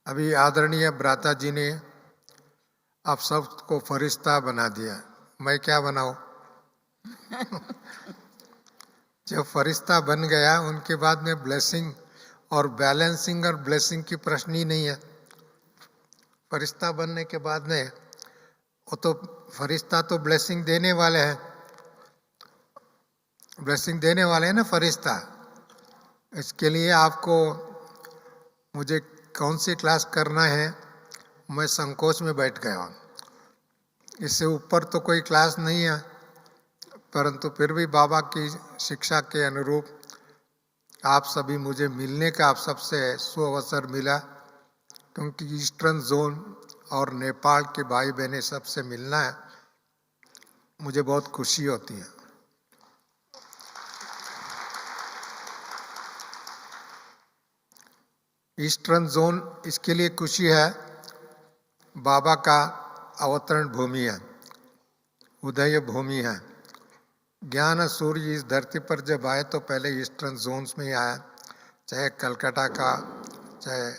अभी आदरणीय भ्राता जी ने आप सबको फरिश्ता बना दिया। मैं क्या बनाऊं? जब फरिश्ता बन गया उनके बाद में ब्लेसिंग और बैलेंसिंग और ब्लेसिंग की प्रश्न ही नहीं है। फरिश्ता बनने के बाद में वो तो फरिश्ता तो ब्लेसिंग देने वाले हैं, ब्लेसिंग देने वाले हैं ना फरिश्ता। इसके लिए आपको मुझे कौन सी क्लास करना है मैं संकोच में बैठ गया हूँ। इससे ऊपर तो कोई क्लास नहीं है, परंतु फिर भी बाबा की शिक्षा के अनुरूप आप सभी मुझे मिलने का आप सबसे सुअवसर मिला, क्योंकि ईस्टर्न जोन और नेपाल के भाई बहनें सबसे मिलना है, मुझे बहुत खुशी होती है। ईस्टर्न जोन इसके लिए खुशी है, बाबा का अवतरण भूमि है, उदय भूमि है। ज्ञान सूर्य इस धरती पर जब आए तो पहले ईस्टर्न जोन्स में ही आया, चाहे कलकत्ता का चाहे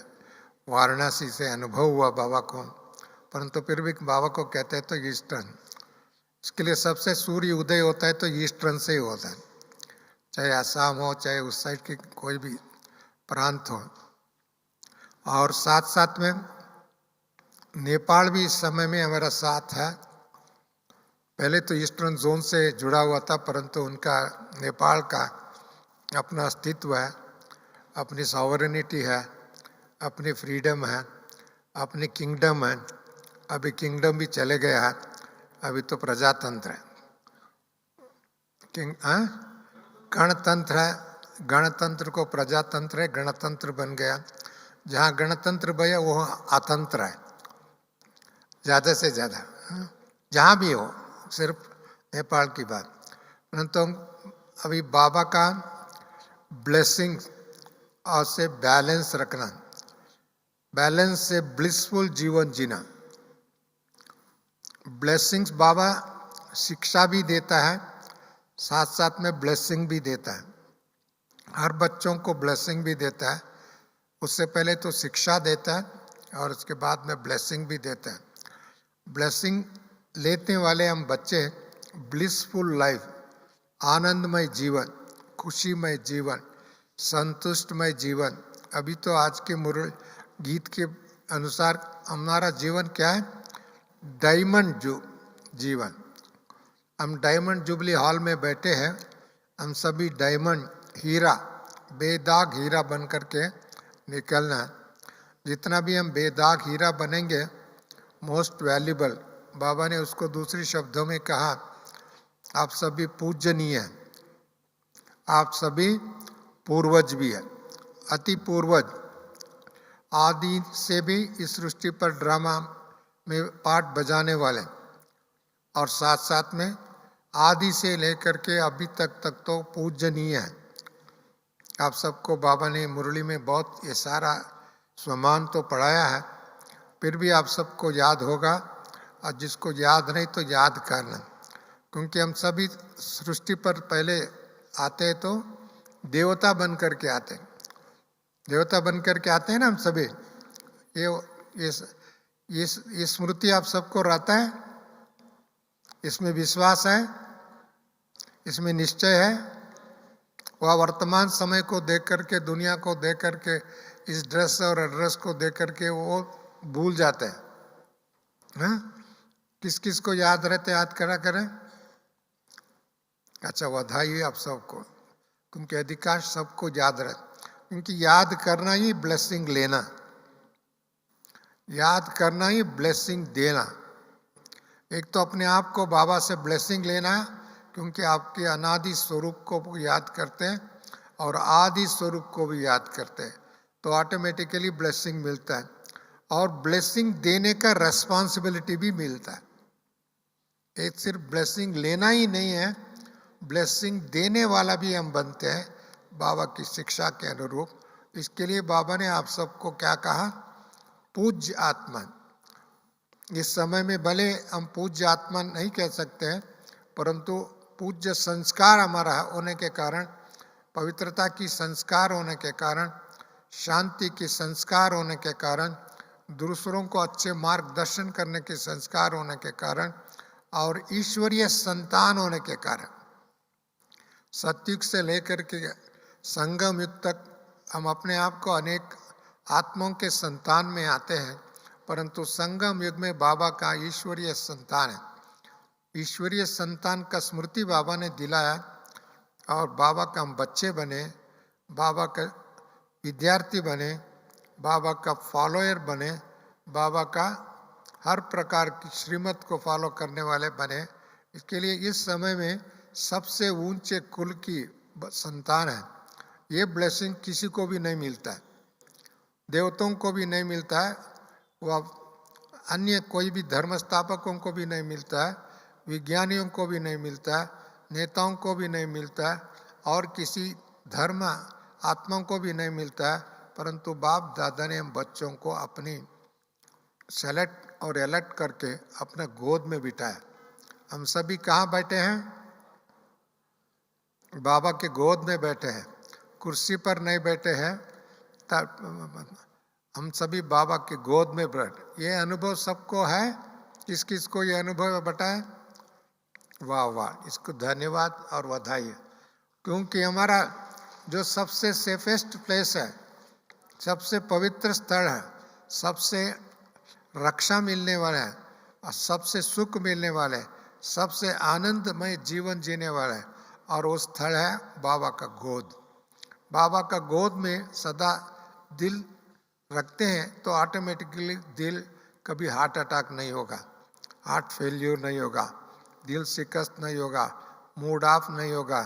वाराणसी से अनुभव हुआ बाबा को, परंतु फिर भी बाबा को कहते हैं तो ईस्टर्न। इसके लिए सबसे सूर्य उदय होता है तो ईस्टर्न से ही होता है, चाहे असम हो चाहे उस साइड की कोई भी प्रांत हो। और साथ साथ में नेपाल भी इस समय में हमारा साथ है। पहले तो ईस्टर्न जोन से जुड़ा हुआ था, परंतु उनका नेपाल का अपना अस्तित्व है, अपनी सॉवरेनिटी है, अपनी फ्रीडम है, अपनी किंगडम है। अभी किंगडम भी चले गया है, अभी तो प्रजातंत्र है। गणतंत्र है, गणतंत्र को प्रजातंत्र है, गणतंत्र बन गया। जहाँ गणतंत्र भैया वो अतंत्र है, ज़्यादा से ज़्यादा जहाँ भी हो, सिर्फ नेपाल की बात। परंतु अभी बाबा का ब्लेसिंग और से बैलेंस रखना, बैलेंस से ब्लिसफुल जीवन जीना। ब्लेसिंग्स बाबा शिक्षा भी देता है, साथ साथ में ब्लेसिंग भी देता है। हर बच्चों को ब्लेसिंग भी देता है, उससे पहले तो शिक्षा देता है और उसके बाद में ब्लेसिंग भी देता है। ब्लेसिंग लेने वाले हम बच्चे ब्लिसफुल लाइफ, आनंदमय जीवन, खुशीमय जीवन, संतुष्टमय जीवन। अभी तो आज के मुरली गीत के अनुसार हमारा जीवन क्या है? डायमंड जीवन। हम डायमंड जुबली हॉल में बैठे हैं, हम सभी डायमंड हीरा, बेदाग हीरा बन करके निकलना है। जितना भी हम बेदाग हीरा बनेंगे, मोस्ट वैल्यूबल, बाबा ने उसको दूसरे शब्दों में कहा, आप सभी पूजनीय हैं, आप सभी पूर्वज भी हैं, अति पूर्वज। आदि से भी इस सृष्टि पर ड्रामा में पार्ट बजाने वाले, और साथ साथ में आदि से लेकर के अभी तक तो पूजनीय है। आप सबको बाबा ने मुरली में बहुत ये सारा सम्मान तो पढ़ाया है, फिर भी आप सबको याद होगा, और जिसको याद नहीं तो याद करना, क्योंकि हम सभी सृष्टि पर पहले आते हैं तो देवता बन करके आते हैं, देवता बन करके आते हैं ना हम सभी। ये स्मृति आप सबको रहता है, इसमें विश्वास है, इसमें निश्चय है। वह वर्तमान समय को देख करके, दुनिया को देख करके, इस ड्रेस और एड्रेस को देख करके वो भूल जाते हैं। किस किस को याद रहते, याद करा करें। अच्छा, बधाई आप सबको, क्योंकि अधिकांश सबको याद रहता, क्योंकि याद करना ही ब्लेसिंग लेना, याद करना ही ब्लेसिंग देना। एक तो अपने आप को बाबा से ब्लेसिंग लेना है, क्योंकि आपके अनादि स्वरूप को याद करते हैं और आदि स्वरूप को भी याद करते हैं, तो ऑटोमेटिकली ब्लेसिंग मिलता है। और ब्लेसिंग देने का रेस्पॉन्सिबिलिटी भी मिलता है। एक सिर्फ ब्लेसिंग लेना ही नहीं है, ब्लेसिंग देने वाला भी हम बनते हैं बाबा की शिक्षा के अनुरूप। इसके लिए बाबा ने आप सबको क्या कहा? पूज्य आत्मा। इस समय में भले हम पूज्य आत्मा नहीं कह सकते हैं, परंतु पूज्य संस्कार हमारा होने के कारण, पवित्रता की संस्कार होने के कारण, शांति की संस्कार होने के कारण दूसरों को अच्छे मार्गदर्शन करने के संस्कार होने के कारण और ईश्वरीय संतान होने के कारण सतयुग से लेकर के संगम युग तक हम अपने आप को अनेक आत्माओं के संतान में आते हैं, परंतु संगम युग में बाबा का ईश्वरीय संतान है। ईश्वरीय संतान का स्मृति बाबा ने दिलाया और बाबा का हम बच्चे बने, बाबा का विद्यार्थी बने, बाबा का फॉलोअर बने, बाबा का हर प्रकार की श्रीमत को फॉलो करने वाले बने। इसके लिए इस समय में सबसे ऊंचे कुल की संतान है। ये ब्लेसिंग किसी को भी नहीं मिलता है, देवताओं को भी नहीं मिलता है, वह अन्य कोई भी धर्म स्थापकों को भी नहीं मिलता है, विज्ञानियों को भी नहीं मिलता है, नेताओं को भी नहीं मिलता है, और किसी धर्म आत्माओं को भी नहीं मिलता है। परंतु बाप दादा ने हम बच्चों को अपनी सेलेक्ट और एलेक्ट करके अपने गोद में बिठाया। हम सभी कहाँ बैठे हैं? बाबा के गोद में बैठे हैं, कुर्सी पर नहीं बैठे हैं। हम सभी बाबा के गोद में बैठे। ये अनुभव सबको है? किस किस को ये अनुभव बताए? वाह वाह, इसको धन्यवाद और बधाई। क्योंकि हमारा जो सबसे सेफेस्ट प्लेस है, सबसे पवित्र स्थल है, सबसे रक्षा मिलने वाला है और सबसे सुख मिलने वाला है, सबसे आनंदमय जीवन जीने वाला है, और वो स्थल है बाबा का गोद। बाबा का गोद में सदा दिल रखते हैं तो ऑटोमेटिकली दिल कभी हार्ट अटैक नहीं होगा, हार्ट फेल्यूर नहीं होगा, दिल शिकस्त नहीं होगा, मूड ऑफ नहीं होगा,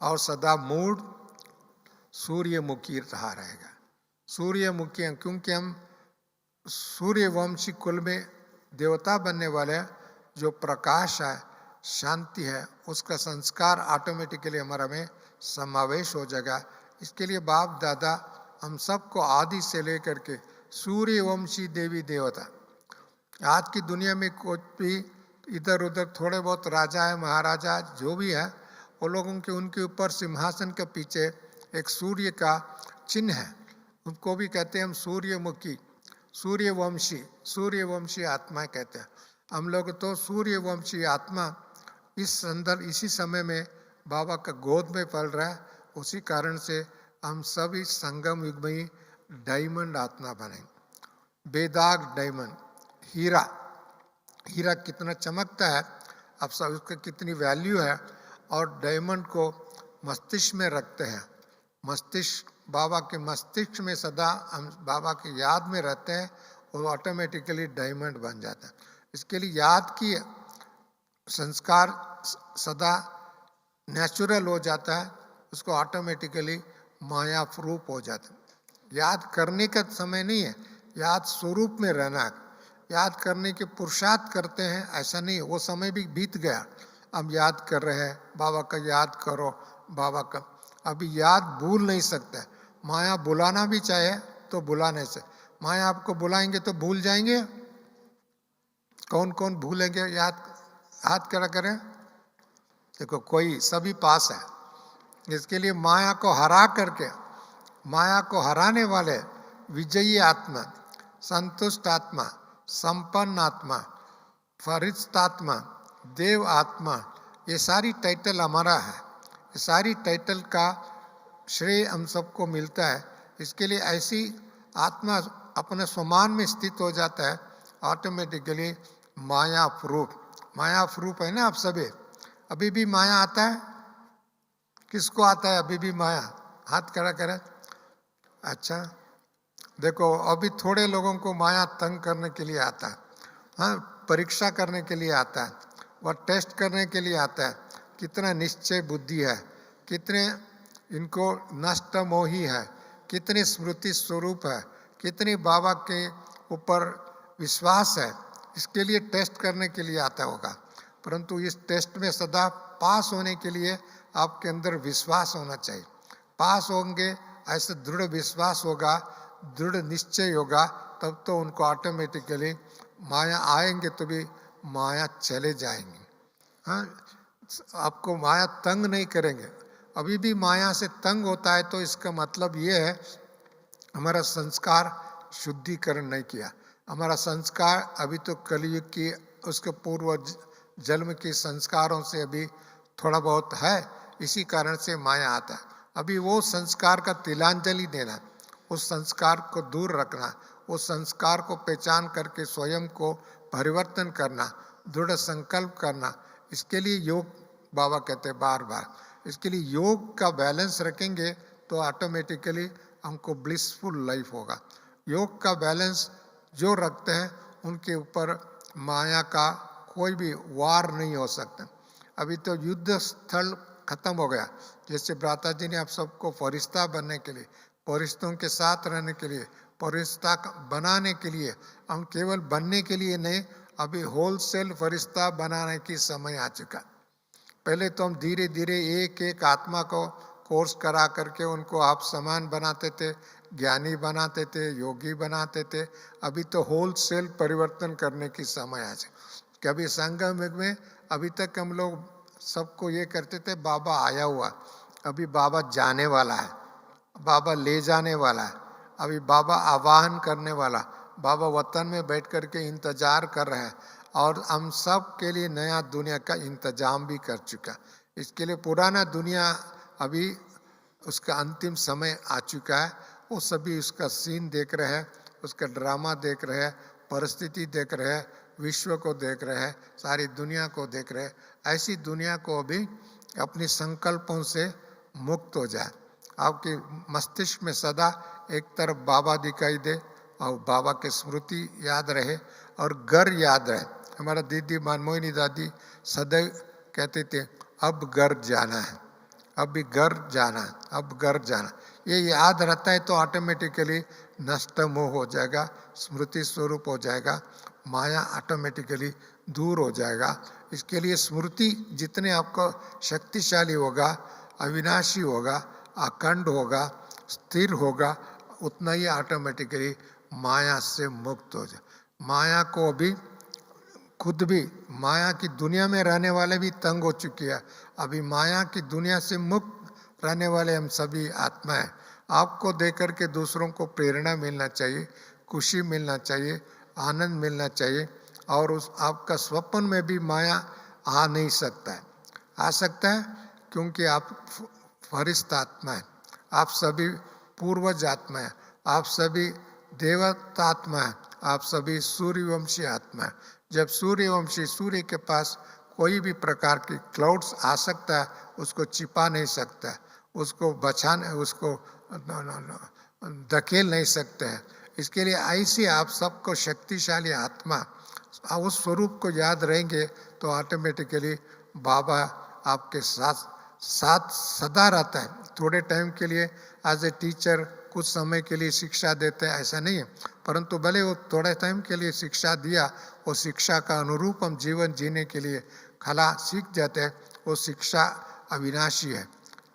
और सदा मूड सूर्यमुखी रहा रहेगा। सूर्यमुखी, क्योंकि हम सूर्यवंशी कुल में देवता बनने वाले हैं। जो प्रकाश है, शांति है, उसका संस्कार ऑटोमेटिकली हमारा में समावेश हो जाएगा। इसके लिए बाप दादा हम सबको आदि से लेकर के सूर्यवंशी देवी देवता, आज की दुनिया में कोई भी इधर उधर थोड़े बहुत राजा है, महाराजा जो भी है, वो लोगों के उनके ऊपर सिंहासन के पीछे एक सूर्य का चिन्ह है, उनको भी कहते हैं हम सूर्यमुखी, सूर्यवंशी आत्मा कहते हैं। हम लोग तो सूर्यवंशी आत्मा इसी समय में बाबा का गोद में पल रहा है। उसी कारण से हम सब इस संगम युग में ही डायमंड आत्मा बने, बेदाग डायमंड, हीरा कितना चमकता है, अब सब उसका कितनी वैल्यू है। और डायमंड को मस्तिष्क में रखते हैं, मस्तिष्क, बाबा के मस्तिष्क में सदा हम बाबा की याद में रहते हैं, और ऑटोमेटिकली डायमंड बन जाता है। इसके लिए याद की संस्कार सदा नेचुरल हो जाता है, उसको ऑटोमेटिकली माया रूप हो जाता है। याद करने का समय नहीं है, याद स्वरूप में रहना है। याद करने के पुरुषार्थ करते हैं ऐसा नहीं, वो समय भी बीत गया। अब याद कर रहे हैं, बाबा का याद करो, बाबा का अभी याद भूल नहीं सकते। माया बुलाना भी चाहे तो बुला नहीं सकते। माया आपको बुलाएंगे तो भूल जाएंगे। कौन कौन भूलेंगे? याद हाथ खड़ा करें। देखो कोई, सभी पास है। इसके लिए माया को हरा करके, माया को हराने वाले विजयी आत्मा, संतुष्ट आत्मा, संपन्न आत्मा, फरिश्त आत्मा, देव आत्मा, ये सारी टाइटल हमारा है। ये सारी टाइटल का श्रेय हम सबको मिलता है। इसके लिए ऐसी आत्मा अपने स्वमान में स्थित हो जाता है, ऑटोमेटिकली माया फ्रूप है ना आप सभी। अभी भी माया आता है? किसको आता है अभी भी माया? हाथ खड़ा करें। अच्छा, देखो अभी थोड़े लोगों को माया तंग करने के लिए आता है, हाँ, परीक्षा करने के लिए आता है, वह टेस्ट करने के लिए आता है। कितना निश्चय बुद्धि है, कितने इनको नष्ट मोही है, कितनी स्मृति स्वरूप है, कितनी बाबा के ऊपर विश्वास है, इसके लिए टेस्ट करने के लिए आता होगा। परंतु इस टेस्ट में सदा पास होने के लिए आपके अंदर विश्वास होना चाहिए। पास होंगे, ऐसे दृढ़ विश्वास होगा, दृढ़ निश्चय होगा, तब तो उनको ऑटोमेटिकली माया आएंगे तो भी माया चले जाएंगे। हाँ, आपको माया तंग नहीं करेंगे। अभी भी माया से तंग होता है तो इसका मतलब ये है हमारा संस्कार शुद्धिकरण नहीं किया, हमारा संस्कार अभी तो कलयुग की उसके पूर्व जन्म के संस्कारों से अभी थोड़ा बहुत है, इसी कारण से माया आता है। अभी वो संस्कार का तिलांजलि देना, उस संस्कार को दूर रखना, उस संस्कार को पहचान करके स्वयं को परिवर्तन करना, दृढ़ संकल्प करना, इसके लिए योग बाबा कहते हैं बार बार। इसके लिए योग का बैलेंस रखेंगे तो ऑटोमेटिकली हमको ब्लिसफुल लाइफ होगा। योग का बैलेंस जो रखते हैं उनके ऊपर माया का कोई भी वार नहीं हो सकता। अभी तो युद्ध स्थल खत्म हो गया। जैसे भ्राता जी ने आप सबको फरिश्ता बनने के लिए, फरिश्तों के साथ रहने के लिए, फरिश्ता बनाने के लिए, हम केवल बनने के लिए नहीं, अभी होलसेल फरिश्ता बनाने की समय आ चुका। पहले तो हम धीरे धीरे एक एक आत्मा को कोर्स करा करके उनको आप समान बनाते थे, ज्ञानी बनाते थे, योगी बनाते थे। अभी तो होलसेल परिवर्तन करने की समय आ चुका। कभी संगम में अभी तक हम लोग सबको ये करते थे बाबा आया हुआ, अभी बाबा जाने वाला है, बाबा ले जाने वाला है, अभी बाबा आवाहन करने वाला, बाबा वतन में बैठ कर के इंतजार कर रहे हैं और हम सब के लिए नया दुनिया का इंतजाम भी कर चुका। इसके लिए पुराना दुनिया अभी उसका अंतिम समय आ चुका है। वो सभी उसका सीन देख रहे हैं, उसका ड्रामा देख रहे हैं, परिस्थिति देख रहे हैं, विश्व को देख रहे हैं, सारी दुनिया को देख रहे हैं। ऐसी दुनिया को अभी अपनी संकल्पों से मुक्त हो जाए। आपके मस्तिष्क में सदा एक तरफ बाबा दिखाई दे और बाबा की स्मृति याद रहे और घर याद रहे। हमारा दीदी मनमोहिनी दादी सदैव कहते थे अब घर जाना है, अब भी घर जाना है, अब घर जाना। ये याद रहता है तो ऑटोमेटिकली नष्ट मोह हो जाएगा, स्मृति स्वरूप हो जाएगा, माया ऑटोमेटिकली दूर हो जाएगा। इसके लिए स्मृति जितने आपको शक्तिशाली होगा, अविनाशी होगा, अखंड होगा, स्थिर होगा, उतना ही ऑटोमेटिकली माया से मुक्त हो जाए। माया को अभी खुद भी माया की दुनिया में रहने वाले भी तंग हो चुके हैं। अभी माया की दुनिया से मुक्त रहने वाले हम सभी आत्मा हैं। आपको देख कर के दूसरों को प्रेरणा मिलना चाहिए, खुशी मिलना चाहिए, आनंद मिलना चाहिए और उस आपका स्वप्न में भी माया आ नहीं सकता है। आ सकता है क्योंकि आप फरिश्ता आत्मा है, आप सभी पूर्वज आत्मा है, आप सभी देवता आत्मा है, आप सभी सूर्यवंशी आत्मा है। जब सूर्यवंशी सूर्य के पास कोई भी प्रकार की क्लाउड्स आ सकता है, उसको छिपा नहीं सकता, उसको बचाने, उसको धकेल नहीं सकते हैं। इसके लिए ऐसी आप सबको शक्तिशाली आत्मा उस स्वरूप को याद रहेंगे तो ऑटोमेटिकली बाबा आपके साथ साथ सदा रहता है। थोड़े टाइम के लिए एज ए टीचर कुछ समय के लिए शिक्षा देते हैं ऐसा नहीं है, परंतु भले वो थोड़े टाइम के लिए शिक्षा दिया, वो शिक्षा का अनुरूप हम जीवन जीने के लिए खला सीख जाते हैं। वो शिक्षा अविनाशी है।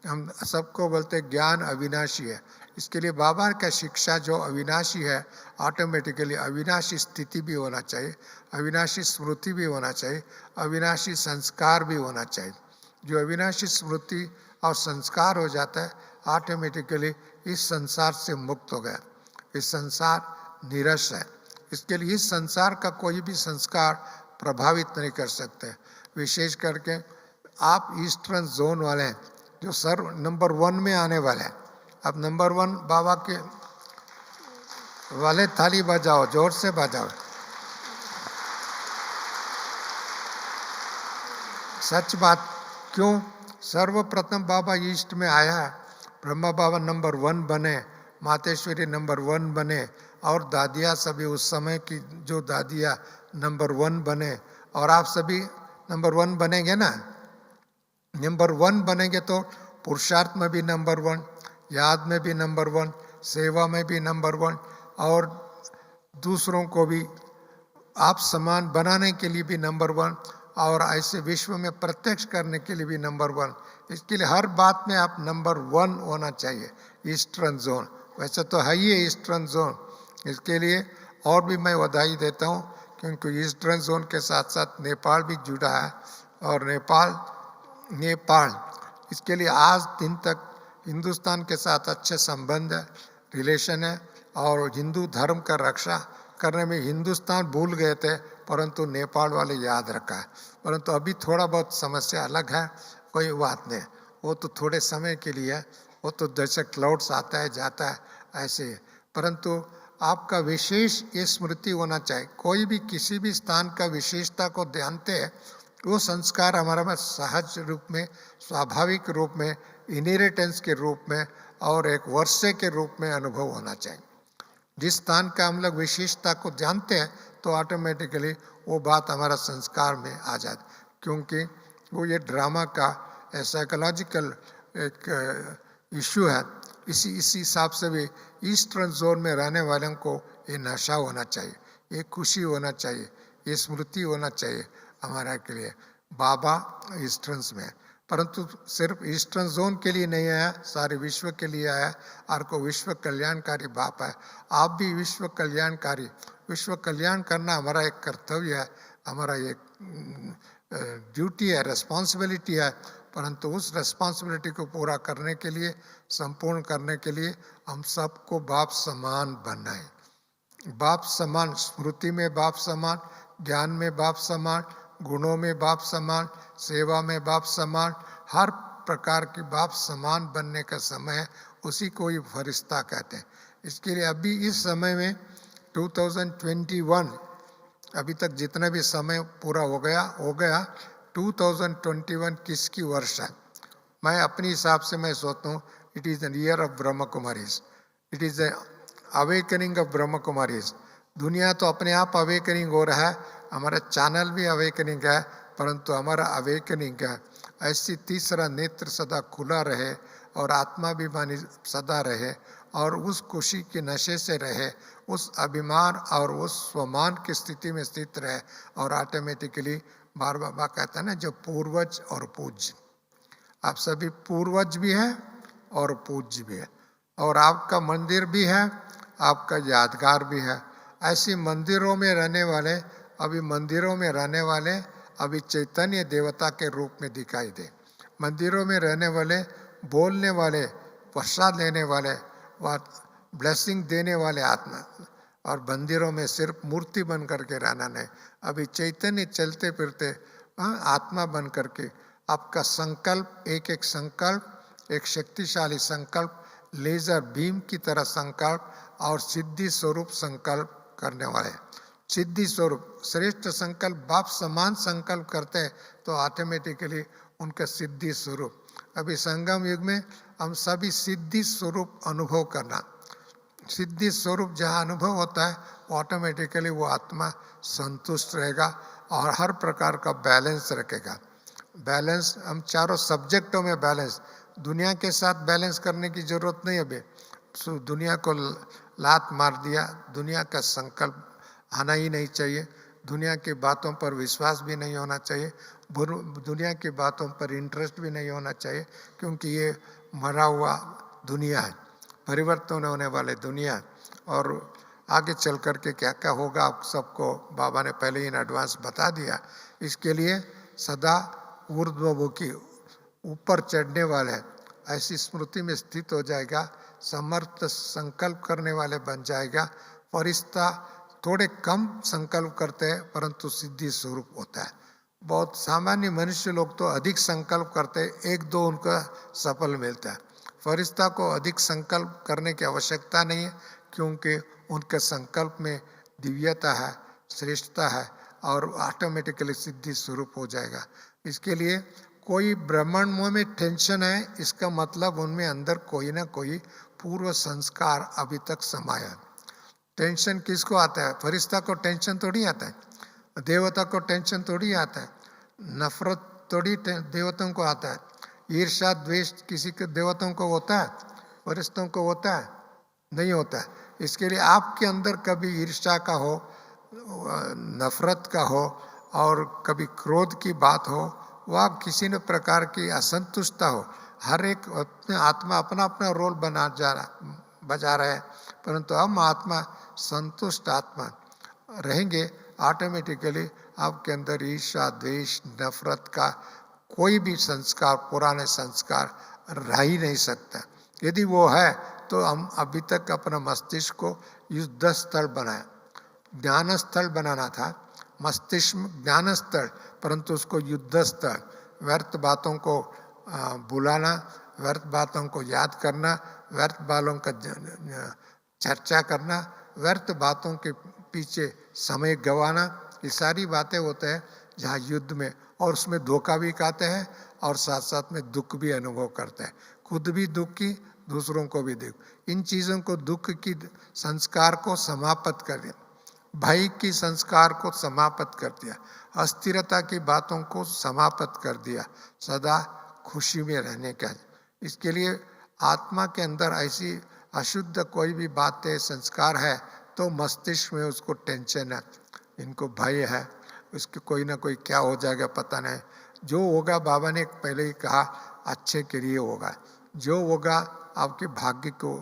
हम सबको बोलते हैं ज्ञान अविनाशी है। इसके लिए बाबा का शिक्षा जो अविनाशी है, ऑटोमेटिकली अविनाशी स्थिति भी होना चाहिए, अविनाशी स्मृति भी होना चाहिए, अविनाशी संस्कार भी होना चाहिए। जो अविनाशी स्मृति और संस्कार हो जाता है, ऑटोमेटिकली इस संसार से मुक्त हो गया। इस संसार निरस है। इसके लिए इस संसार का कोई भी संस्कार प्रभावित नहीं कर सकते। विशेष करके आप ईस्टर्न जोन वाले हैं जो सर्व नंबर 1 में आने वाले हैं। अब नंबर 1 बाबा के वाले थाली बजाओ, जोर से बजाओ। सच बात। क्यों? सर्वप्रथम बाबा ईस्ट में आया, ब्रह्मा बाबा नंबर 1 बने, मातेश्वरी नंबर 1 बने और दादिया सभी उस समय की जो दादिया नंबर 1 बने और आप सभी नंबर 1 बनेंगे ना। नंबर 1 बनेंगे तो पुरुषार्थ में भी नंबर 1, याद में भी नंबर 1, सेवा में भी नंबर 1 और दूसरों को भी आप समान बनाने के लिए भी नंबर 1 और ऐसे विश्व में प्रत्यक्ष करने के लिए भी नंबर 1। इसके लिए हर बात में आप नंबर 1 होना चाहिए। ईस्टर्न जोन वैसे तो है ही ईस्टर्न जोन। इसके लिए और भी मैं बधाई देता हूँ क्योंकि ईस्टर्न जोन के साथ साथ नेपाल भी जुड़ा है और नेपाल इसके लिए आज दिन तक हिंदुस्तान के साथ अच्छे संबंध है, रिलेशन है और हिंदू धर्म का रक्षा करने में हिंदुस्तान भूल गए थे, परंतु नेपाल वाले याद रखा है। परंतु अभी थोड़ा बहुत समस्या अलग है, कोई बात नहीं, वो तो थोड़े समय के लिए है, वो तो जैसे क्लाउड्स आता है जाता है ऐसे ही। परंतु आपका विशेष ये स्मृति होना चाहिए। कोई भी किसी भी स्थान का विशेषता को जानते हैं, वो संस्कार हमारा में सहज रूप में, स्वाभाविक रूप में, इनहेरिटेंस के रूप में और एक वर्षे के रूप में अनुभव होना चाहिए। जिस स्थान का हम लोग विशेषता को जानते हैं तो ऑटोमेटिकली वो बात हमारा संस्कार में आ जाती, क्योंकि वो ये ड्रामा का साइकोलॉजिकल एक इश्यू है। इसी हिसाब से भी ईस्टर्न जोन में रहने वालों को ये नशा होना चाहिए, ये खुशी होना चाहिए, ये स्मृति होना चाहिए हमारा के लिए। बाबा ईस्टर्न्स में, परंतु सिर्फ ईस्टर्न जोन के लिए नहीं आया, सारे विश्व के लिए आया। और को विश्व कल्याणकारी बाप है। आप भी विश्व कल्याणकारी, विश्व कल्याण करना हमारा एक कर्तव्य है, हमारा एक ड्यूटी है, रेस्पॉन्सिबिलिटी है। परंतु उस रेस्पॉन्सिबिलिटी को पूरा करने के लिए, संपूर्ण करने के लिए हम सबको बाप समान बनना है। बाप समान, स्मृति में बाप समान, ज्ञान में बाप समान, गुणों में बाप समान, सेवा में बाप समान, हर प्रकार की बाप समान बनने का समय है, उसी को ही फरिश्ता कहते हैं। इसके लिए अभी इस समय में 2021, अभी तक जितना भी समय पूरा हो गया 2021 किसकी वर्ष है? मैं अपने हिसाब से मैं सोचता हूँ it is an year of Brahma Kumaris, it is a awakening of Brahma Kumaris. दुनिया तो अपने आप अवेकनिंग हो रहा है, हमारा चैनल भी अवेकनिंग है, परंतु हमारा अवेकनिंग है ऐसी तीसरा नेत्र सदा खुला रहे और आत्माभिमानी सदा रहे और उस खुशी के नशे से रहे, उस अभिमान और उस स्वमान की स्थिति में स्थित रहे। और ऑटोमेटिकली बार बाबा कहता है ना, जो पूर्वज और पूज्य, आप सभी पूर्वज भी हैं और पूज्य भी है, और आपका मंदिर भी है, आपका यादगार भी है। ऐसी मंदिरों में रहने वाले, अभी मंदिरों में रहने वाले अभी चैतन्य देवता के रूप में दिखाई दे। मंदिरों में रहने वाले, बोलने वाले, प्रसाद लेने वाले, ब्लेसिंग देने वाले आत्मा, और मंदिरों में सिर्फ मूर्ति बन करके रहना नहीं, अभी चैतन्य चलते फिरते आत्मा बन करके आपका संकल्प, एक एक संकल्प एक शक्तिशाली संकल्प, लेजर बीम की तरह संकल्प और सिद्धि स्वरूप संकल्प करने वाले। सिद्धि स्वरूप श्रेष्ठ संकल्प, बाप समान संकल्प करते हैं तो ऑटोमेटिकली उनका सिद्धि स्वरूप। अभी संगम युग में हम सभी सिद्धि स्वरूप अनुभव करना, सिद्धि स्वरूप जहाँ अनुभव होता है ऑटोमेटिकली वो आत्मा संतुष्ट रहेगा और हर प्रकार का बैलेंस रखेगा। बैलेंस, हम चारों सब्जेक्टों में बैलेंस, दुनिया के साथ बैलेंस करने की जरूरत नहीं है। अभी दुनिया को लात मार दिया, दुनिया का संकल्प आना ही नहीं चाहिए, दुनिया की बातों पर विश्वास भी नहीं होना चाहिए, दुनिया की बातों पर इंटरेस्ट भी नहीं होना चाहिए, क्योंकि ये मरा हुआ दुनिया है, परिवर्तन होने वाले दुनिया। और आगे चल कर के क्या क्या होगा आप सबको बाबा ने पहले ही इन एडवांस बता दिया। इसके लिए सदा ऊर्ध्वमुखी, ऊपर चढ़ने वाले ऐसी स्मृति में स्थित हो जाएगा, समर्थ संकल्प करने वाले बन जाएगा। फरिश्ता थोड़े कम संकल्प करते हैं परंतु सिद्धि स्वरूप होता है। बहुत सामान्य मनुष्य लोग तो अधिक संकल्प करते हैं, एक दो उनका सफल मिलता है। फरिश्ता को अधिक संकल्प करने की आवश्यकता नहीं है, क्योंकि उनके संकल्प में दिव्यता है, श्रेष्ठता है और ऑटोमेटिकली सिद्धि स्वरूप हो जाएगा। इसके लिए कोई ब्राह्मण मुँह में टेंशन है, इसका मतलब उनमें अंदर कोई ना कोई पूर्व संस्कार अभी तक समाया। टेंशन किसको आता है? फरिश्ता को टेंशन थोड़ी आता है, देवता को टेंशन थोड़ी आता है, नफरत थोड़ी देवताओं को आता है, ईर्ष्या द्वेष किसी के देवताओं को होता है, फरिश्तों को होता है? नहीं होता है। इसके लिए आपके अंदर कभी ईर्ष्या का हो, नफरत का हो और कभी क्रोध की बात हो, वह किसी न प्रकार की असंतुष्टता हो, हर एक अपने आत्मा अपना अपना रोल बजा रहा है, परंतु हम आत्मा संतुष्ट आत्मा रहेंगे, ऑटोमेटिकली आपके अंदर ईर्ष्या द्वेष नफरत का कोई भी संस्कार, पुराने संस्कार रह ही नहीं सकता। यदि वो है तो हम अभी तक अपना मस्तिष्क को युद्ध स्थल बनाए, ज्ञान स्थल बनाना था, मस्तिष्क ज्ञान स्थल, परंतु उसको युद्ध स्थल, व्यर्थ बातों को बुलाना, व्यर्थ बातों को याद करना, व्यर्थ बालों का चर्चा करना, व्यर्थ बातों के पीछे समय गंवाना, ये सारी बातें होते हैं जहाँ युद्ध में, और उसमें धोखा भी खाते हैं और साथ साथ में दुख भी अनुभव करते हैं, खुद भी दुखी, दूसरों को भी दुख। इन चीज़ों को, दुख की संस्कार को समाप्त कर दिया, भय की संस्कार को समाप्त कर दिया, अस्थिरता की बातों को समाप्त कर दिया, सदा खुशी में रहने का। इसके लिए आत्मा के अंदर ऐसी अशुद्ध कोई भी बातें संस्कार है तो मस्तिष्क में उसको टेंशन है, इनको भय है, उसके कोई ना कोई क्या हो जाएगा पता नहीं। जो होगा, बाबा ने पहले ही कहा, अच्छे के लिए होगा, जो होगा आपके भाग्य को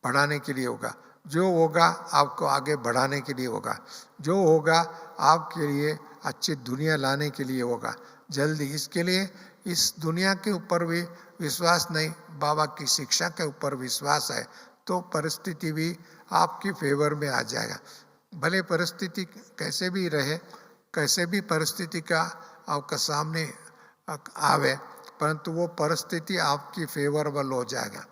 बढ़ाने के लिए होगा, जो होगा आपको आगे बढ़ाने के लिए होगा, जो होगा आपके लिए अच्छी दुनिया लाने के लिए होगा जल्दी। इसके लिए इस दुनिया के ऊपर भी विश्वास नहीं, बाबा की शिक्षा के ऊपर विश्वास है तो परिस्थिति भी आपके फेवर में आ जाएगा। भले परिस्थिति कैसे भी रहे, कैसे भी परिस्थिति का आपका सामने आवे, परंतु वो परिस्थिति आपकी फेवरेबल हो जाएगा।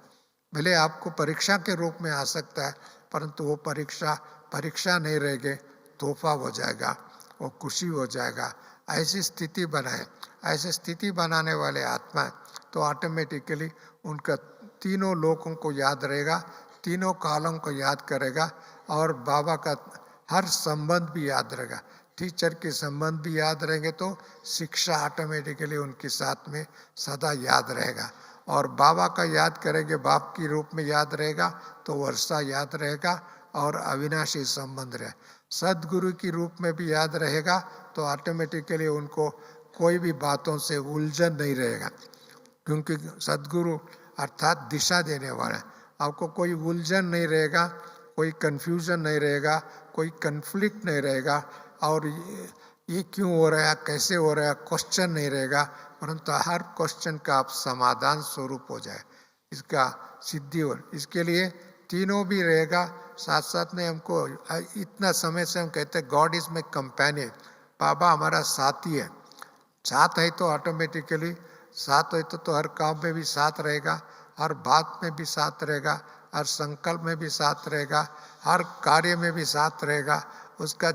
भले आपको परीक्षा के रूप में आ सकता है, परंतु वो परीक्षा नहीं रहेगी, तोहफा हो जाएगा, वो खुशी हो जाएगा। ऐसी स्थिति बनाए, ऐसी स्थिति बनाने वाले आत्मा तो ऑटोमेटिकली उनका तीनों लोकों को याद रहेगा, तीनों कालों को याद करेगा, और बाबा का हर संबंध भी याद रहेगा। टीचर के संबंध भी याद रहेंगे तो शिक्षा ऑटोमेटिकली उनके साथ में सदा याद रहेगा। और बाबा का याद करेंगे, बाप के रूप में याद रहेगा तो वर्षा याद रहेगा और अविनाशी संबंध रहे। सदगुरु की रूप में भी याद रहेगा तो ऑटोमेटिकली उनको कोई भी बातों से उलझन नहीं रहेगा, क्योंकि सदगुरु अर्थात दिशा देने वाला है। आपको कोई उलझन नहीं रहेगा, कोई कन्फ्यूजन नहीं रहेगा, कोई कन्फ्लिक्ट नहीं रहेगा, और ये क्यों हो रहा है, कैसे हो रहा है, क्वेश्चन नहीं रहेगा, परंतु हर क्वेश्चन का आप समाधान स्वरूप हो जाए, इसका सिद्धि हो। इसके लिए तीनों भी रहेगा साथ साथ में। हमको इतना समय से हम कहते हैं गॉड इज माई कंपेनियन, बाबा हमारा साथी है। साथ है तो ऑटोमेटिकली, साथ है तो हर काम में भी साथ रहेगा, हर बात में भी साथ रहेगा, हर संकल्प में भी साथ रहेगा, हर कार्य में भी साथ रहेगा। उसका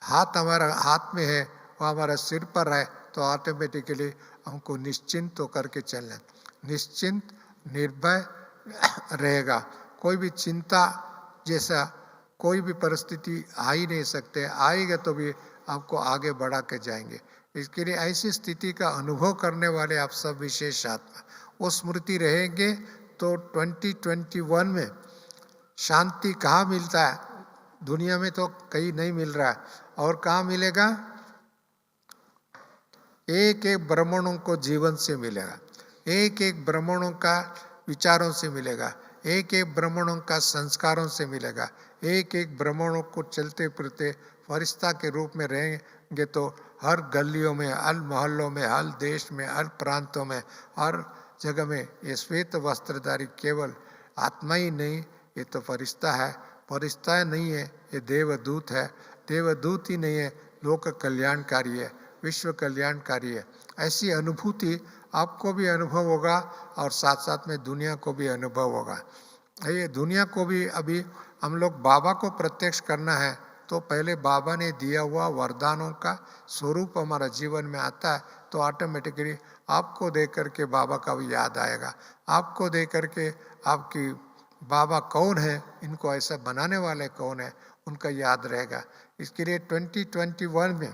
हाथ हमारा हाथ में है, वो हमारा सिर पर है, तो ऑटोमेटिकली हमको निश्चिंत होकर के चलना, निश्चिंत निर्भय रहेगा। कोई भी चिंता जैसा कोई भी परिस्थिति आ ही नहीं सकते, आएगा तो भी आपको आगे बढ़ा के जाएंगे। इसके लिए ऐसी स्थिति का अनुभव करने वाले आप सब विशेष आत्मा वो स्मृति रहेंगे तो 2021 में शांति कहाँ मिलता है? दुनिया में तो कहीं नहीं मिल रहा है, और कहाँ मिलेगा? एक एक ब्राह्मणों को जीवन से मिलेगा, एक एक ब्राह्मणों का विचारों से मिलेगा, एक एक ब्राह्मणों का संस्कारों से मिलेगा, एक एक ब्राह्मणों को चलते फिरते फरिश्ता के रूप में रहेंगे तो हर गलियों में, हर मोहल्लों में, हर देश में, हर प्रांतों में, हर जगह में ये श्वेत वस्त्रधारी केवल आत्मा ही नहीं, ये तो फरिश्ता है, फरिश्ता नहीं है, ये देवदूत है, देवदूत ही नहीं है, लोक कल्याणकारी है, विश्व कल्याणकारी है। ऐसी अनुभूति आपको भी अनुभव होगा और साथ साथ में दुनिया को भी अनुभव होगा। ये दुनिया को भी अभी हम लोग बाबा को प्रत्यक्ष करना है तो पहले बाबा ने दिया हुआ वरदानों का स्वरूप हमारा जीवन में आता है तो ऑटोमेटिकली आपको देख करके बाबा का भी याद आएगा, आपको देख करके आपकी बाबा कौन है, इनको ऐसा बनाने वाले कौन है, उनका याद रहेगा। इसके लिए 2021 में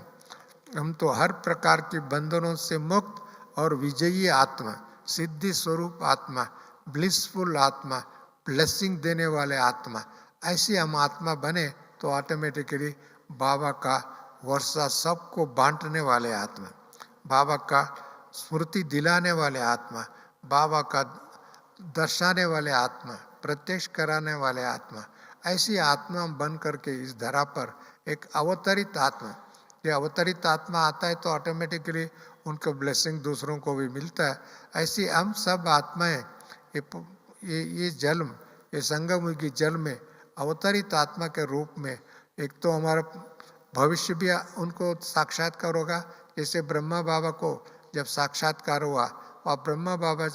हम तो हर प्रकार के बंधनों से मुक्त और विजयी आत्मा, सिद्धि स्वरूप आत्मा, ब्लिसफुल आत्मा, ब्लेसिंग देने वाले आत्मा, ऐसी हम आत्मा बने तो ऑटोमेटिकली बाबा का वर्षा सबको बांटने वाले आत्मा, बाबा का स्मृति दिलाने वाले आत्मा, बाबा का दर्शाने वाले आत्मा, प्रत्यक्ष कराने वाले आत्मा, ऐसी आत्मा बन करके इस धरा पर एक अवतरित आत्मा, ये अवतरित आत्मा आता है तो ऑटोमेटिकली उनको ब्लेसिंग दूसरों को भी मिलता है। ऐसी हम सब आत्माएं ये जन्म, ये संगम की जल में अवतरित आत्मा के रूप में एक तो हमारा भविष्य भी उनको साक्षात्कार होगा। जैसे ब्रह्मा बाबा को जब साक्षात्कार हुआ और ब्रह्मा बाबा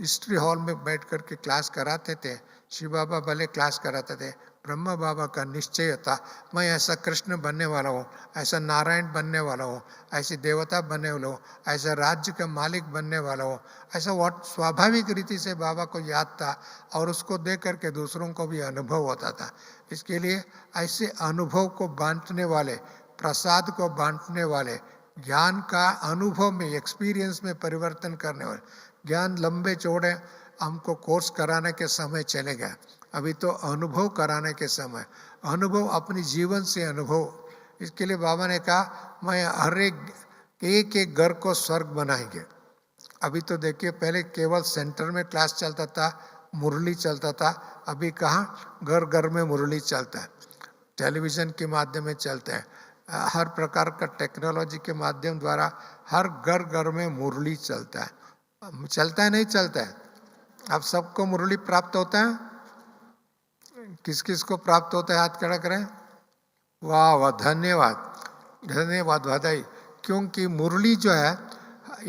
हिस्ट्री हॉल में बैठ कर के क्लास कराते थे, शिव बाबा भले क्लास कराते थे, ब्रह्मा बाबा का निश्चय था मैं ऐसा कृष्ण बनने वाला हूँ, ऐसा नारायण बनने वाला हूँ, ऐसी देवता बनने वाला हूँ, ऐसा राज्य का मालिक बनने वाला हूँ। ऐसा स्वाभाविक रीति से बाबा को याद था और उसको देख करके दूसरों को भी अनुभव होता था। इसके लिए ऐसे अनुभव को बांटने वाले, प्रसाद को बांटने वाले, ज्ञान का अनुभव में, एक्सपीरियंस में परिवर्तन करने वाले, ज्ञान लंबे चौड़े हमको कोर्स कराने के समय चले गए, अभी तो अनुभव कराने के समय, अनुभव अपनी जीवन से अनुभव। इसके लिए बाबा ने कहा मैं हर एक एक घर को स्वर्ग बनाएंगे। अभी तो देखिए पहले केवल सेंटर में क्लास चलता था, मुरली चलता था, अभी कहाँ घर घर में मुरली चलता है, टेलीविज़न के माध्यम में चलता है, हर प्रकार का टेक्नोलॉजी के माध्यम द्वारा हर घर घर में मुरली चलता है। चलता है नहीं चलता है? अब सबको मुरली प्राप्त होता है? किस किस को प्राप्त होता है हाथ खड़ा करें। वाह वाह, धन्यवाद धन्यवाद, बधाई। क्योंकि मुरली जो है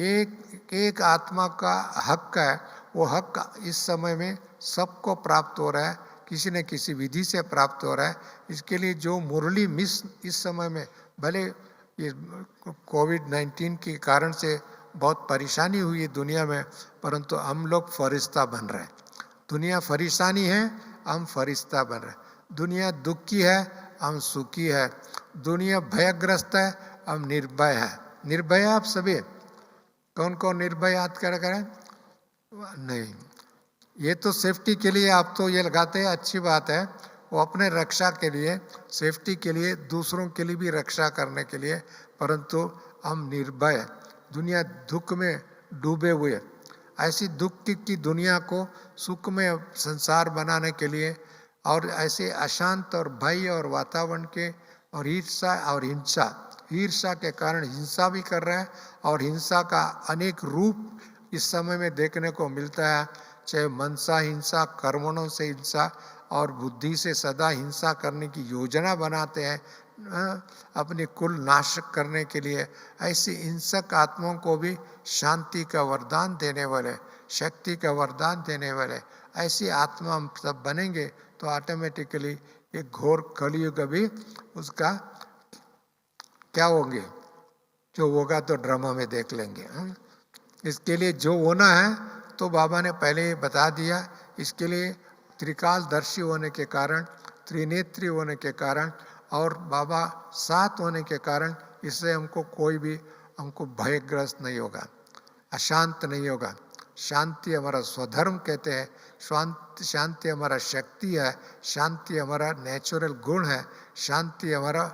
एक एक आत्मा का हक है, वो हक इस समय में सबको प्राप्त हो रहा है, किसी न किसी विधि से प्राप्त हो रहा है। इसके लिए जो मुरली मिस इस समय में, भले ये कोविड-19 के कारण से बहुत परेशानी हुई है दुनिया में, परंतु हम लोग फरिश्ता बन रहे हैं। दुनिया फरिशानी है, हम फरिश्ता बन रहे हैं। दुनिया दुखी है, हम सुखी है। दुनिया भयग्रस्त है, हम निर्भय है। निर्भय आप सभी? कौन कौन निर्भय हाथ खड़ा करें। नहीं, ये तो सेफ्टी के लिए आप तो ये लगाते हैं, अच्छी बात है, वो अपने रक्षा के लिए, सेफ्टी के लिए, दूसरों के लिए भी रक्षा करने के लिए, परंतु हम निर्भय। दुनिया दुख में डूबे हुए, ऐसी दुख की दुनिया को सुख में संसार बनाने के लिए और ऐसे अशांत और भय और वातावरण के और ईर्षा और ईर्षा के कारण हिंसा भी कर रहे हैं, और हिंसा का अनेक रूप इस समय में देखने को मिलता है, चाहे मनसा हिंसा, कर्मणों से हिंसा और बुद्धि से सदा हिंसा करने की योजना बनाते हैं अपने कुल नाश करने के लिए। ऐसी हिंसक आत्माओं को भी शांति का वरदान देने वाले, शक्ति का वरदान देने वाले ऐसी आत्मा हम सब बनेंगे तो ऑटोमेटिकली एक घोर कलयुग भी उसका क्या होंगे, जो होगा तो ड्रामा में देख लेंगे। इसके लिए जो होना है तो बाबा ने पहले ही बता दिया। इसके लिए त्रिकालदर्शी होने के कारण, त्रिनेत्री होने के कारण और बाबा साथ होने के कारण इससे हमको कोई भी हमको भयग्रस्त नहीं होगा, अशांत नहीं होगा। शांति हमारा स्वधर्म कहते हैं, शांति हमारा शक्ति है, शांति हमारा नेचुरल गुण है, शांति हमारा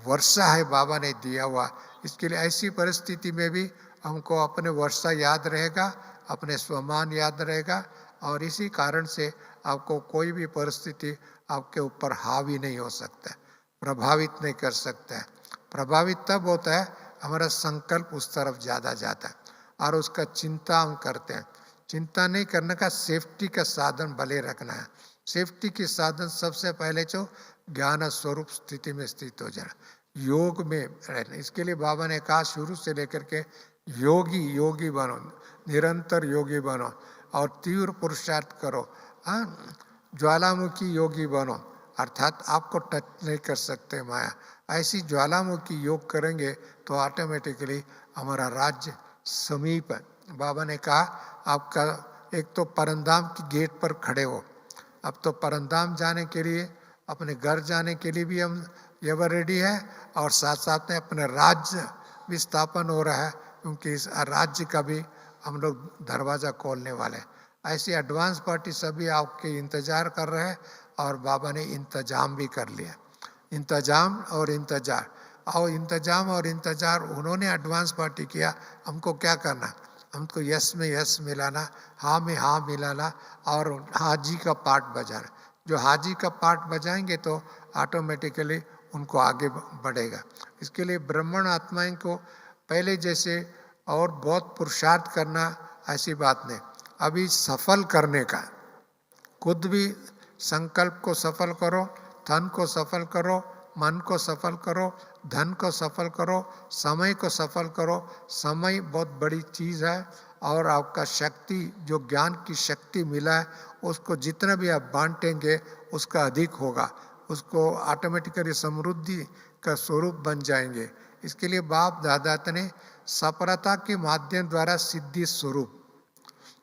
वर्षा है बाबा ने दिया हुआ। इसके लिए ऐसी परिस्थिति में भी हमको अपने वर्षा याद रहेगा, अपने स्वमान याद रहेगा, और इसी कारण से आपको कोई भी परिस्थिति आपके ऊपर हावी नहीं हो सकता, प्रभावित नहीं कर सकता है। प्रभावित तब होता है हमारा संकल्प उस तरफ ज़्यादा जाता है और उसका चिंता हम करते हैं। चिंता नहीं करने का सेफ्टी का साधन भले रखना है। सेफ्टी के साधन सबसे पहले जो ज्ञान स्वरूप स्थिति में स्थित हो जाना, योग में रहना। इसके लिए बाबा ने कहा शुरू से लेकर के योगी बनो, निरंतर योगी बनो और तीव्र पुरुषार्थ करो। ज्वालामुखी योगी बनो, अर्थात आपको टच नहीं कर सकते माया। ऐसी ज्वालामुखी योग करेंगे तो ऑटोमेटिकली हमारा राज्य समीप है। बाबा ने कहा आपका एक तो परंधाम की गेट पर खड़े हो। अब तो परंधाम जाने के लिए, अपने घर जाने के लिए भी हम एवर रेडी है, और साथ साथ में अपने राज्य भी स्थापन हो रहा है, क्योंकि इस राज्य का भी हम लोग दरवाज़ा खोलने वाले हैं। ऐसी एडवांस पार्टी सभी आपके इंतज़ार कर रहे हैं और बाबा ने इंतजाम भी कर लिया। इंतजाम और इंतजार, और इंतजाम और इंतजार उन्होंने एडवांस पार्टी किया। हमको क्या करना, हमको यस में यस मिलाना, हाँ में हाँ मिलाना और हाजी का पार्ट बजाना। जो हाजी का पार्ट बजाएंगे तो ऑटोमेटिकली उनको आगे बढ़ेगा। इसके लिए ब्राह्मण आत्माएं को पहले जैसे और बहुत पुरुषार्थ करना ऐसी बात नहीं, अभी सफल करने का, खुद भी संकल्प को सफल करो, तन को सफल करो, मन को सफल करो, धन को सफल करो, समय को सफल करो। समय बहुत बड़ी चीज़ है और आपका शक्ति, जो ज्ञान की शक्ति मिला है, उसको जितना भी आप बांटेंगे उसका अधिक होगा, उसको ऑटोमेटिकली समृद्धि का स्वरूप बन जाएंगे। इसके लिए बाप दादा ने सफलता के माध्यम द्वारा सिद्धि स्वरूप,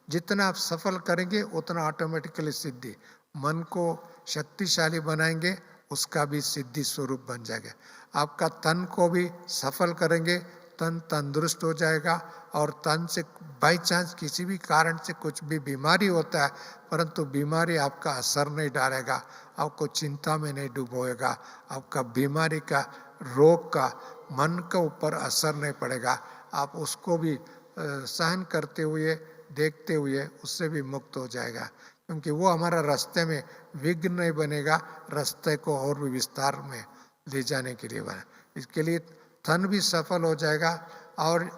जितना आप सफल करेंगे उतना ऑटोमेटिकली सिद्धि, मन को शक्तिशाली बनाएंगे उसका भी सिद्धि स्वरूप बन जाएगा। आपका तन को भी सफल करेंगे, तन तंदुरुस्त हो जाएगा और तन से बाई चांस किसी भी कारण से कुछ भी बीमारी होता है, परंतु बीमारी आपका असर नहीं डालेगा, आपको चिंता में नहीं डुबोएगा, आपका बीमारी का, रोग का मन के ऊपर असर नहीं पड़ेगा। आप उसको भी सहन करते हुए, देखते हुए उससे भी मुक्त हो जाएगा, क्योंकि वो हमारा रास्ते में विघ्न नहीं बनेगा, रास्ते को और भी विस्तार में ले जाने के लिए बना। इसके लिए धन भी सफल हो जाएगा और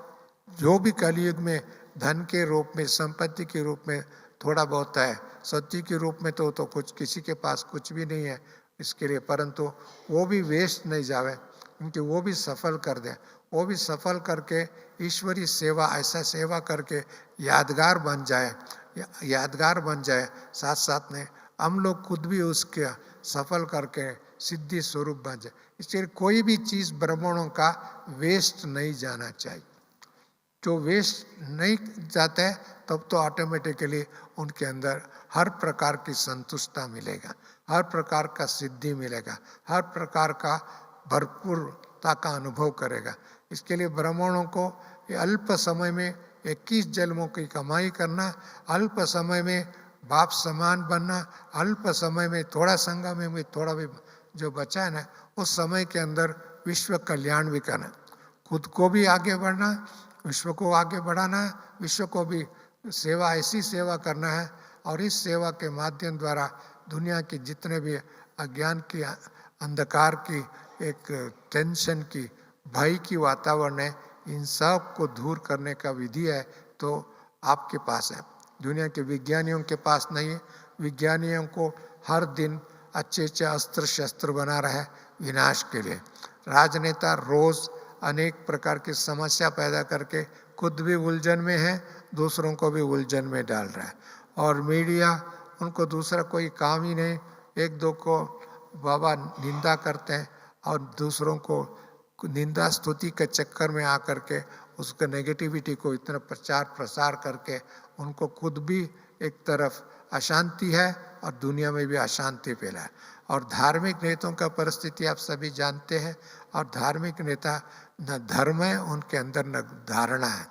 जो भी कलयुग में धन के रूप में, संपत्ति के रूप में थोड़ा बहुत है, सत्य के रूप में तो कुछ किसी के पास कुछ भी नहीं है इसके लिए, परंतु वो भी वेस्ट नहीं जावे, क्योंकि वो भी सफल कर दे, वो भी सफल करके ईश्वरीय सेवा, ऐसा सेवा करके यादगार बन जाए, यादगार बन जाए। साथ साथ में हम लोग खुद भी उसके सफल करके सिद्धि स्वरूप बन जाए। इसलिए कोई भी चीज़ ब्राह्मणों का वेस्ट नहीं जाना चाहिए। जो वेस्ट नहीं जाता है तब तो ऑटोमेटिकली उनके अंदर हर प्रकार की संतुष्टता मिलेगा, हर प्रकार का सिद्धि मिलेगा, हर प्रकार का भरपूरता का अनुभव करेगा। इसके लिए ब्राह्मणों को अल्प समय में 21 जन्मों की कमाई करना, अल्प समय में बाप समान बनना, अल्प समय में थोड़ा संगम में थोड़ा भी जो बचा है ना, उस समय के अंदर विश्व कल्याण भी करना, खुद को भी आगे बढ़ना, विश्व को आगे बढ़ाना, विश्व को भी सेवा, ऐसी सेवा करना है। और इस सेवा के माध्यम द्वारा दुनिया की जितने भी अज्ञान की, अंधकार की, एक टेंशन की, भय की वातावरण है, इन सब को दूर करने का विधि है तो आपके पास है। दुनिया के विज्ञानियों के पास नहीं है। विज्ञानियों को हर दिन अच्छे अच्छे अस्त्र शस्त्र बना रहा है विनाश के लिए। राजनेता रोज अनेक प्रकार की समस्या पैदा करके खुद भी उलझन में है, दूसरों को भी उलझन में डाल रहा है। और मीडिया, उनको दूसरा कोई काम ही नहीं, एक दो को बाबा निंदा करते हैं और दूसरों को निंदा स्तुति के चक्कर में आकर के उसका नेगेटिविटी को इतना प्रचार प्रसार करके उनको खुद भी एक तरफ अशांति है और दुनिया में भी अशांति फैला है। और धार्मिक नेताओं का परिस्थिति आप सभी जानते हैं। और धार्मिक नेता न धर्म है उनके अंदर, न धारणा है।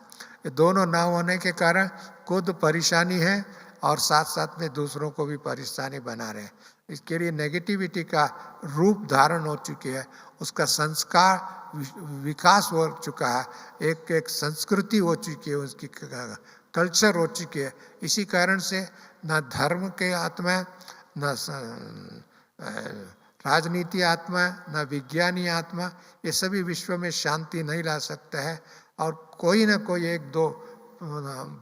ये दोनों ना होने के कारण खुद परेशानी है और साथ साथ में दूसरों को भी परेशानी बना रहे हैं। इसके लिए नेगेटिविटी का रूप धारण हो चुकी है, उसका संस्कार विकास हो चुका है, एक एक संस्कृति हो चुकी है, उसकी कल्चर हो चुकी है। इसी कारण से न धर्म के आत्मा, न राजनीति आत्मा, न विज्ञानी आत्मा, ये सभी विश्व में शांति नहीं ला सकता है। और कोई न कोई एक दो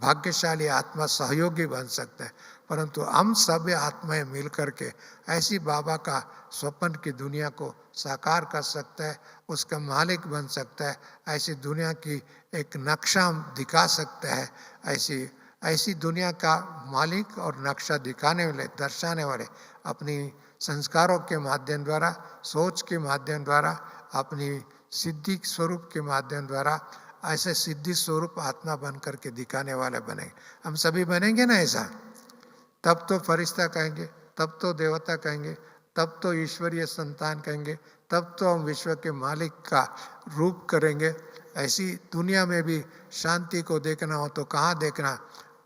भाग्यशाली आत्मा सहयोगी बन सकता है, परंतु हम सब आत्माएं मिल करके ऐसी बाबा का स्वप्न की दुनिया को साकार कर सकता है, उसका मालिक बन सकता है, ऐसी दुनिया की एक नक्शा दिखा सकता है। ऐसी दुनिया का मालिक और नक्शा दिखाने वाले, दर्शाने वाले, अपनी संस्कारों के माध्यम द्वारा, सोच के माध्यम द्वारा, अपनी सिद्धि स्वरूप के माध्यम द्वारा ऐसे सिद्धि स्वरूप आत्मा बन करके दिखाने वाले बनेंगे। हम सभी बनेंगे ना ऐसा, तब तो फरिश्ता कहेंगे, तब तो देवता कहेंगे, तब तो ईश्वरीय संतान कहेंगे, तब तो हम विश्व के मालिक का रूप करेंगे। ऐसी दुनिया में भी शांति को देखना हो तो कहाँ देखना,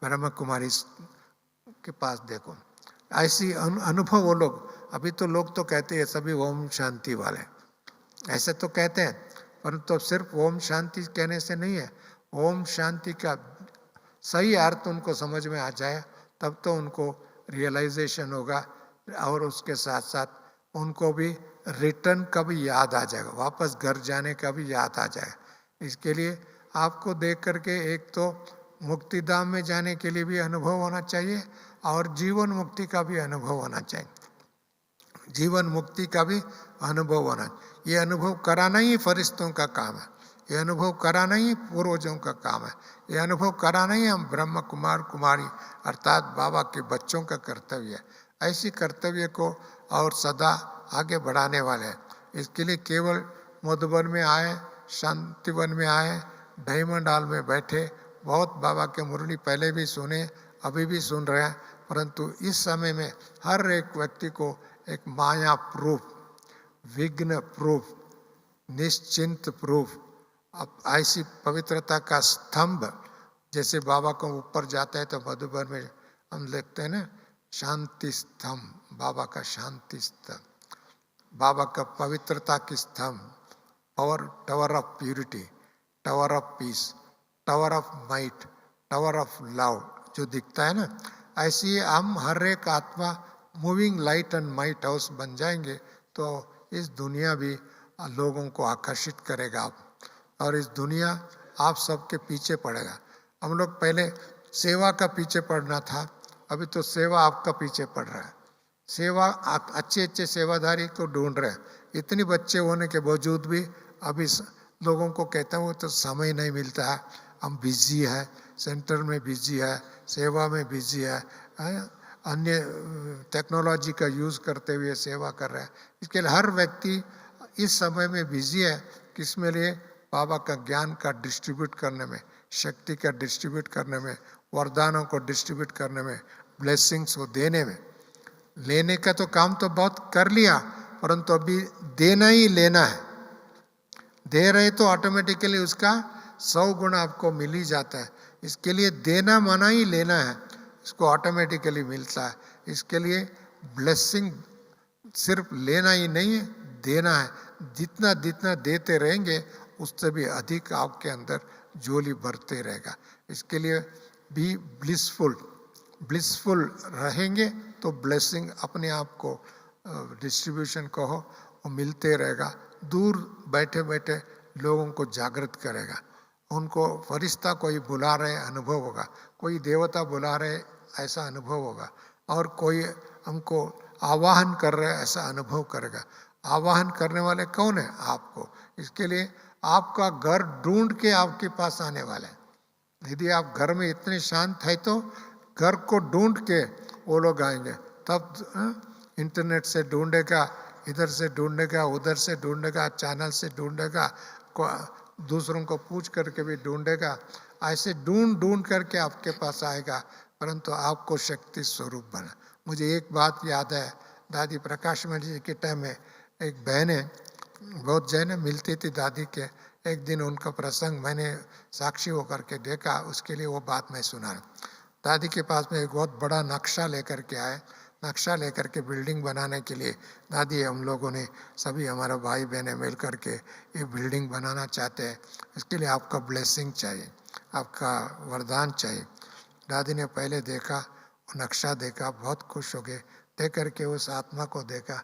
ब्रह्म कुमारी के पास देखो। ऐसी अनुभव वो लोग, अभी तो लोग तो कहते हैं सभी ओम शांति वाले, ऐसे तो कहते हैं, परंतु तो सिर्फ ओम शांति कहने से नहीं है। ओम शांति का सही अर्थ उनको समझ में आ जाए तब तो उनको रियलाइजेशन होगा और उसके साथ साथ उनको भी रिटर्न का भी याद आ जाएगा, वापस घर जाने का भी याद आ जाएगा। इसके लिए आपको देख करके एक तो मुक्तिधाम में जाने के लिए भी अनुभव होना चाहिए और जीवन मुक्ति का भी अनुभव होना चाहिए। जीवन मुक्ति का भी अनुभव होना। ये अनुभव कराना ही फरिश्तों का काम है, ये अनुभव कराना ही पूर्वजों का काम है, ये अनुभव कराना ही हम ब्रह्म कुमार कुमारी अर्थात बाबा के बच्चों का कर्तव्य है। ऐसी कर्तव्य को और सदा आगे बढ़ाने वाले हैं। इसके लिए केवल मधुबन में आए, शांतिवन में आए, डायमंड हॉल में बैठे, बहुत बाबा के मुरली पहले भी सुने, अभी भी सुन रहे हैं, परंतु इस समय में हर एक व्यक्ति को एक माया प्रूफ, विघ्न प्रूफ, निश्चिंत प्रूफ, अब ऐसी पवित्रता का स्तंभ, जैसे बाबा को ऊपर जाता है तो मधुबन में हम लिखते हैं ना, शांति स्तंभ, बाबा का शांति स्तंभ, बाबा का पवित्रता की स्तंभ, power, tower of purity, tower of peace, tower of might, tower of love जो दिखता है ना, ऐसी हम हर एक आत्मा moving light and might house बन जाएंगे तो इस दुनिया भी लोगों को आकर्षित करेगा और इस दुनिया आप सबके पीछे पड़ेगा। हम लोग पहले सेवा का पीछे पड़ना था, अभी तो सेवा आपका पीछे पड़ रहा है। सेवा अच्छे अच्छे सेवादारी को ढूंढ रहे हैं। इतनी बच्चे होने के बावजूद भी अभी लोगों को कहता हूँ तो समय नहीं मिलता है, हम बिजी है, सेंटर में बिजी है, सेवा में बिजी है, अन्य टेक्नोलॉजी का यूज़ करते हुए सेवा कर रहा है। इसके लिए हर व्यक्ति इस समय में बिजी है, किसमें लिए बाबा का ज्ञान का डिस्ट्रीब्यूट करने में, शक्ति का डिस्ट्रीब्यूट करने में, वरदानों को डिस्ट्रीब्यूट करने में, ब्लेसिंग्स को देने में। लेने का तो काम तो बहुत कर लिया, परंतु अभी देना ही लेना है। दे रहे तो ऑटोमेटिकली उसका 100 गुण आपको मिल ही जाता है। इसके लिए देना माना ही लेना है, इसको ऑटोमेटिकली मिलता है। इसके लिए ब्लेसिंग सिर्फ लेना ही नहीं है, देना है। जितना जितना देते रहेंगे उससे भी अधिक आपके अंदर झोली भरते रहेगा। इसके लिए भी ब्लिसफुल रहेंगे तो ब्लेसिंग अपने आप को डिस्ट्रीब्यूशन कहो वो मिलते रहेगा। दूर बैठे बैठे लोगों को जागृत करेगा, उनको फरिश्ता कोई बुला रहे अनुभव होगा, कोई देवता बुला रहे ऐसा अनुभव होगा, और कोई हमको आवाहन कर रहे ऐसा अनुभव करेगा। आवाहन करने वाले कौन है? आपको। इसके लिए आपका घर ढूंढ के आपके पास आने वाला है। यदि आप घर में इतने शांत है तो घर को ढूंढ के वो लोग आएंगे। तब इंटरनेट से ढूंढेगा, इधर से ढूंढेगा, उधर से ढूंढेगा, चैनल से ढूंढेगा, दूसरों को पूछ करके भी ढूंढेगा। ऐसे ढूंढ ढूंढ करके आपके पास आएगा, परंतु आपको शक्ति स्वरूप बना। मुझे एक बात याद है, दादी प्रकाश मणि जी के टाइम में एक बहन है, बहुत जैन मिलती थी दादी के। एक दिन उनका प्रसंग मैंने साक्षी होकर के देखा, उसके लिए वो बात मैं सुना। दादी के पास में एक बहुत बड़ा नक्शा लेकर के आए। नक्शा लेकर के बिल्डिंग बनाने के लिए दादी हम लोगों ने सभी हमारा भाई बहनें मिल कर के ये बिल्डिंग बनाना चाहते हैं, इसके लिए आपका ब्लेसिंग चाहिए, आपका वरदान चाहिए। दादी ने पहले देखा, नक्शा देखा, बहुत खुश हो गए। देख करके उस आत्मा को देखा,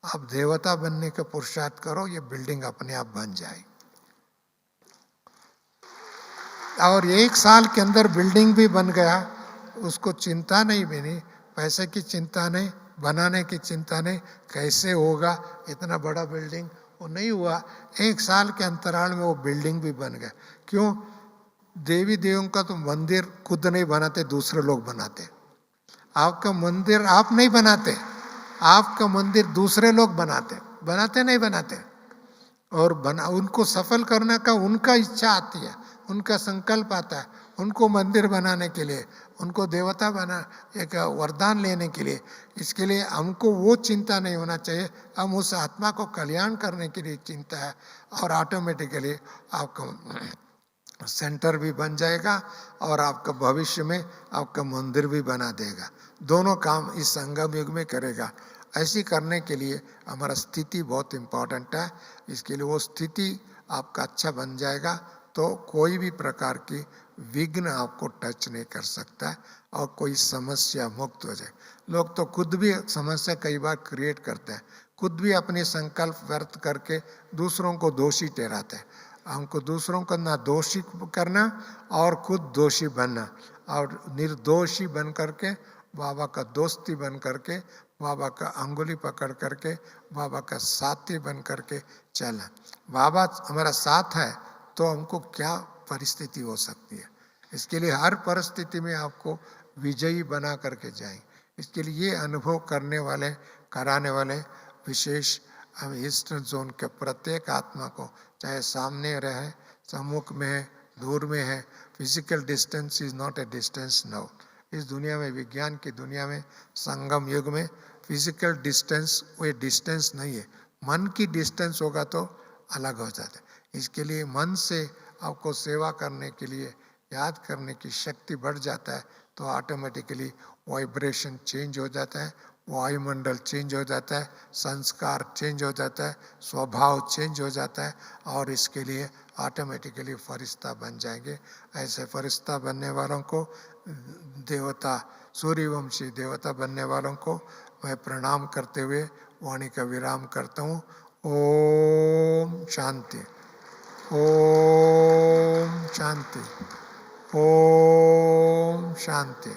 आप देवता बनने का पुरुषार्थ करो, ये बिल्डिंग अपने आप बन जाए। और 1 साल के अंदर बिल्डिंग भी बन गया। उसको चिंता नहीं बनी, पैसे की चिंता नहीं, बनाने की चिंता नहीं, कैसे होगा इतना बड़ा बिल्डिंग, वो नहीं हुआ। 1 साल के अंतराल में वो बिल्डिंग भी बन गया। क्यों? देवी देवों का तो मंदिर खुद नहीं बनाते, दूसरे लोग बनाते। आपका मंदिर आप नहीं बनाते, आपका मंदिर दूसरे लोग बनाते नहीं बनाते। और उनको सफल करने का उनका इच्छा आती है, उनका संकल्प आता है, उनको मंदिर बनाने के लिए, उनको देवता बना एक वरदान लेने के लिए। इसके लिए हमको वो चिंता नहीं होना चाहिए, हम उस आत्मा को कल्याण करने के लिए चिंता है, और ऑटोमेटिकली आपका सेंटर भी बन जाएगा और आपका भविष्य में आपका मंदिर भी बना देगा। दोनों काम इस संगम युग में करेगा। ऐसी करने के लिए हमारा स्थिति बहुत इम्पोर्टेंट है। इसके लिए वो स्थिति आपका अच्छा बन जाएगा तो कोई भी प्रकार की विघ्न आपको टच नहीं कर सकता है और कोई समस्या मुक्त हो जाए। लोग तो खुद भी समस्या कई बार क्रिएट करते हैं, खुद भी अपने संकल्प व्यर्थ करके दूसरों को दोषी ठहराते हैं। हमको दूसरों को ना दोषी करना और खुद दोषी बनना, और निर्दोषी बन करके बाबा का दोस्ती बन करके, बाबा का अंगुली पकड़ करके, बाबा का साथी बन करके चलें। बाबा हमारा साथ है तो हमको क्या परिस्थिति हो सकती है। इसके लिए हर परिस्थिति में आपको विजयी बना करके जाएं। इसके लिए ये अनुभव करने वाले, कराने वाले विशेष हम ईस्टर्न जोन के प्रत्येक आत्मा को, चाहे सामने रहे, सम्मुख में है, दूर में है, physical distance is not a distance now. इस दुनिया में, विज्ञान की दुनिया में, संगम युग में फिजिकल डिस्टेंस कोई डिस्टेंस नहीं है। मन की डिस्टेंस होगा तो अलग हो जाता है। इसके लिए मन से आपको सेवा करने के लिए, याद करने की शक्ति बढ़ जाता है तो ऑटोमेटिकली वाइब्रेशन चेंज हो जाता है, वायुमंडल चेंज हो जाता है, संस्कार चेंज हो जाता है, स्वभाव चेंज हो जाता है और इसके लिए ऑटोमेटिकली फरिश्ता बन जाएंगे। ऐसे फरिश्ता बनने वालों को, देवता, सूर्यवंशी देवता बनने वालों को मैं प्रणाम करते हुए वाणी का विराम करता हूँ। ओम शांति, ओम शांति, ओम शांति।